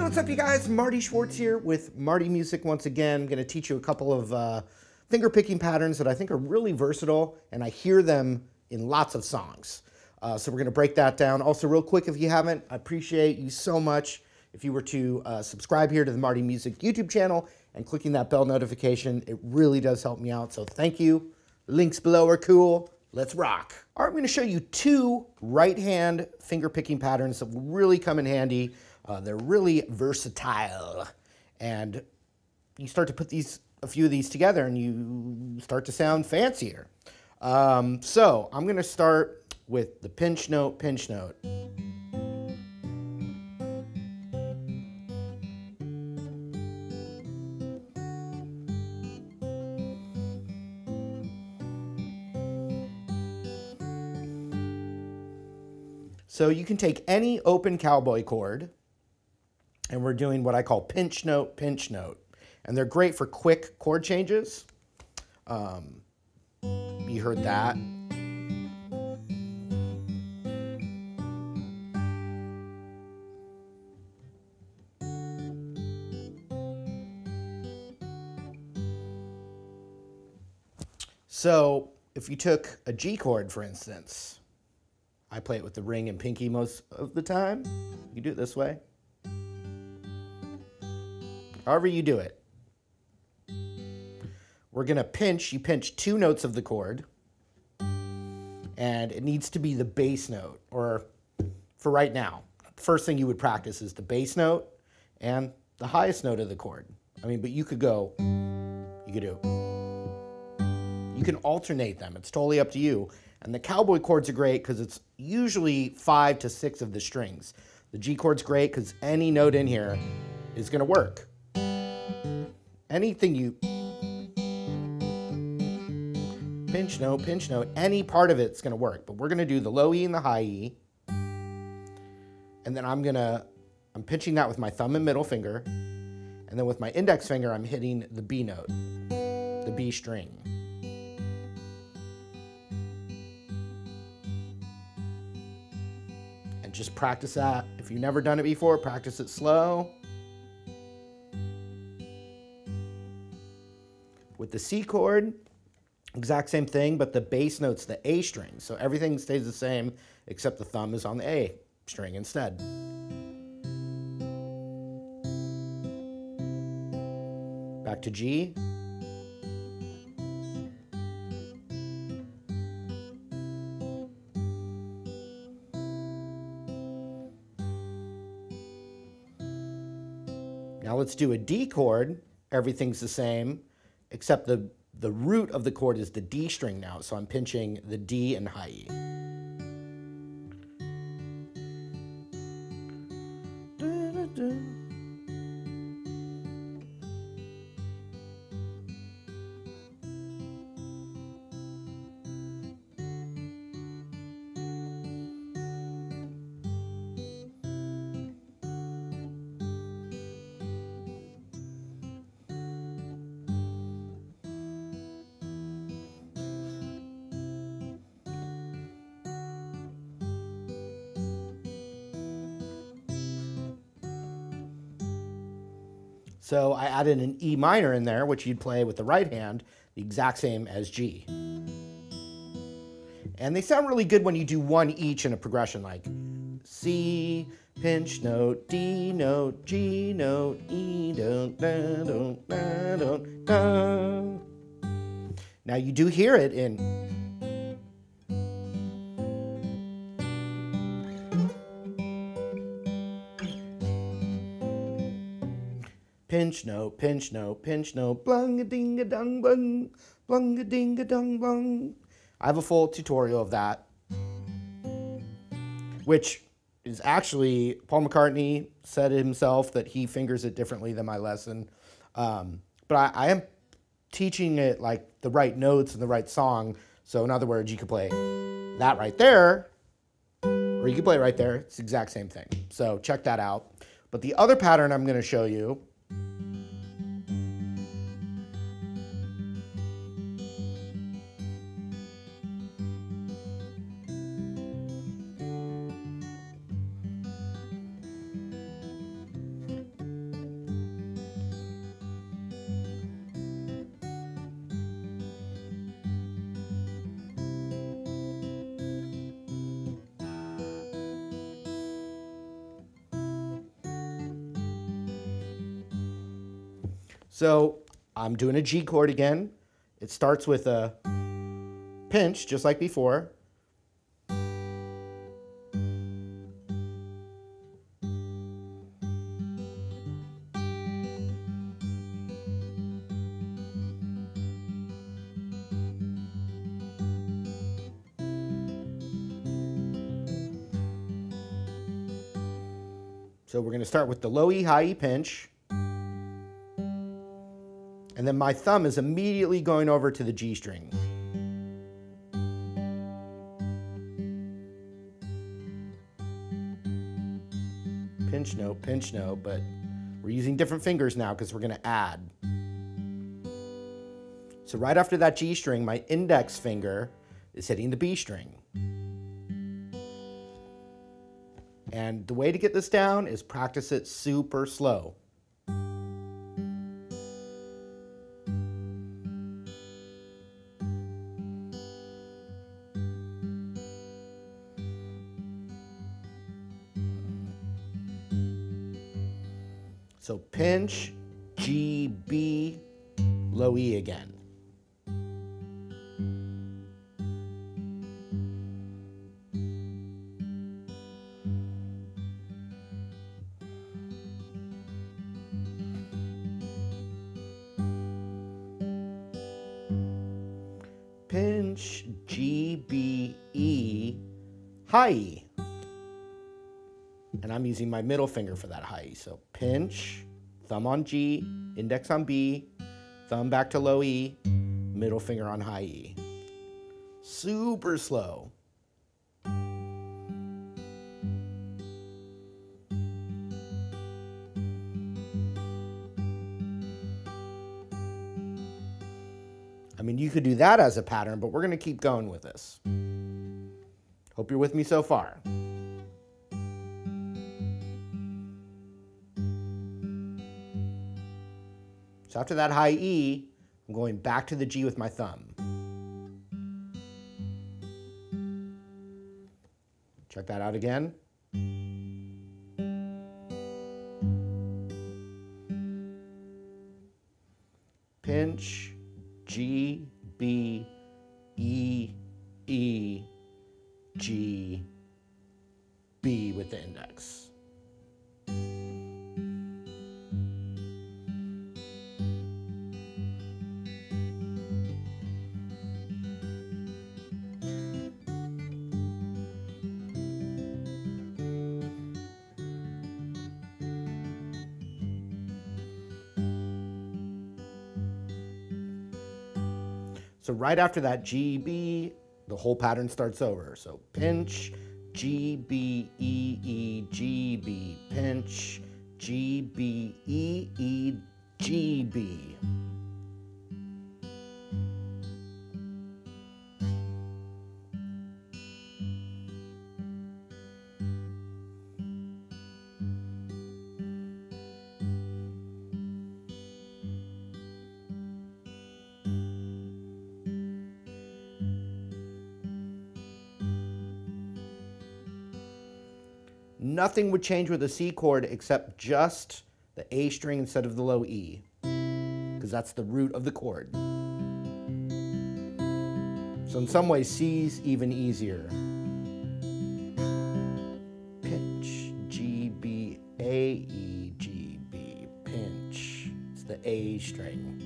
what's up, you guys? Marty Schwartz here with Marty Music once again. I'm going to teach you a couple of finger picking patterns that I think are really versatile, and I hear them in lots of songs. So we're going to break that down. Also, real quick, if you haven't, I appreciate you so much if you were to subscribe here to the Marty Music YouTube channel and clicking that bell notification. It really does help me out, so thank you. Links below are cool. Let's rock. All right, I'm going to show you two right-hand finger picking patterns that will really come in handy. They're really versatile, and you start to put a few of these together and you start to sound fancier. So I'm going to start with the pinch note, pinch note. So you can take any open cowboy chord, and we're doing what I call pinch note, pinch note. And they're great for quick chord changes. You heard that. So if you took a G chord, for instance, I play it with the ring and pinky most of the time. You do it this way. However you do it. We're going to pinch, you pinch two notes of the chord, and it needs to be the bass note, or for right now, first thing you would practice is the bass note and the highest note of the chord. I mean, but you could do, you can alternate them. It's totally up to you. And the cowboy chords are great because it's usually 5 to 6 of the strings. The G chord's great because any note in here is going to work. Anything you pinch note, any part of it's going to work. But we're going to do the low E and the high E. And then I'm pinching that with my thumb and middle finger. And then with my index finger, I'm hitting the B note, the B string. And just practice that. If you've never done it before, practice it slow. With the C chord, exact same thing, but the bass note's the A string. So everything stays the same, except the thumb is on the A string instead. Back to G. Now let's do a D chord. Everything's the same, except the root of the chord is the D string now, so I'm pinching the D and high E. So I added an E minor in there, which you'd play with the right hand, the exact same as G. And they sound really good when you do one each in a progression, like C, pinch note, D note, G note, E note, da, da, da, da, da. Now you do hear it in pinch note, pinch note, pinch note, blung-a-ding-a-dong bung, blung-a-ding-a-dong bung. I have a full tutorial of that, which is actually, Paul McCartney said himself that he fingers it differently than my lesson. But I am teaching it like the right notes and the right song. So in other words, you could play that right there, or you could play it right there. It's the exact same thing. So check that out. But the other pattern I'm going to show you So I'm doing a G chord again. It starts with a pinch, just like before. So we're going to start with the low E, high E pinch. And then my thumb is immediately going over to the G string. Pinch note, but we're using different fingers now because we're going to add. So right after that G string, my index finger is hitting the B string. And the way to get this down is practice it super slow. So pinch, G, B, low E again. Pinch, G, B, E, high E. And I'm using my middle finger for that high E. So pinch, thumb on G, index on B, thumb back to low E, middle finger on high E. Super slow. I mean, you could do that as a pattern, but we're going to keep going with this. Hope you're with me so far. So after that high E, I'm going back to the G with my thumb. Check that out again. Pinch, G, B, E, E, G, B with the index. So right after that G, B, the whole pattern starts over. So pinch, G, B, E, E, G, B, pinch, G, B, E, E, G, B. Nothing would change with the C chord except just the A string instead of the low E, because that's the root of the chord. So in some ways, C's even easier. Pinch, G, B, A, E, G, B, pinch. It's the A string.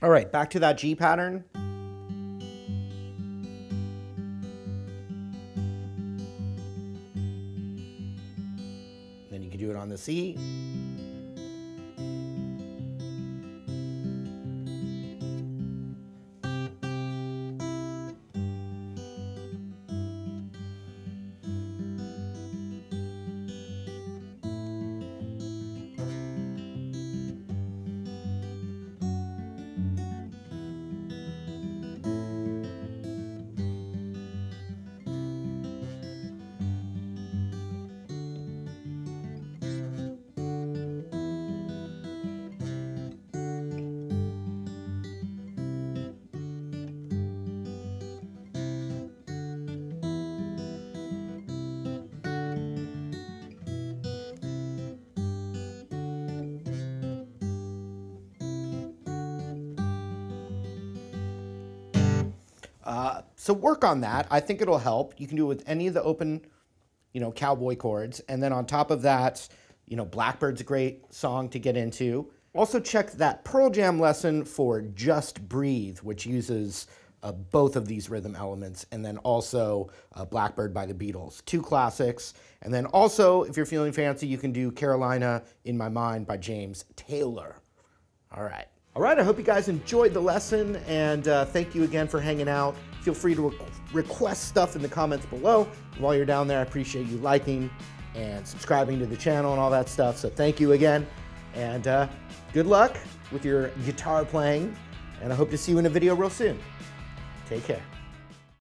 All right, back to that G pattern. Then you can do it on the C. So work on that. I think it'll help. You can do it with any of the open, cowboy chords. And then on top of that, Blackbird's a great song to get into. Also check that Pearl Jam lesson for Just Breathe, which uses both of these rhythm elements, and then also Blackbird by the Beatles, 2 classics. And then also, if you're feeling fancy, you can do Carolina in My Mind by James Taylor. All right, I hope you guys enjoyed the lesson, and thank you again for hanging out. Feel free to request stuff in the comments below. While you're down there, I appreciate you liking and subscribing to the channel and all that stuff, so thank you again. And good luck with your guitar playing, and I hope to see you in a video real soon. Take care.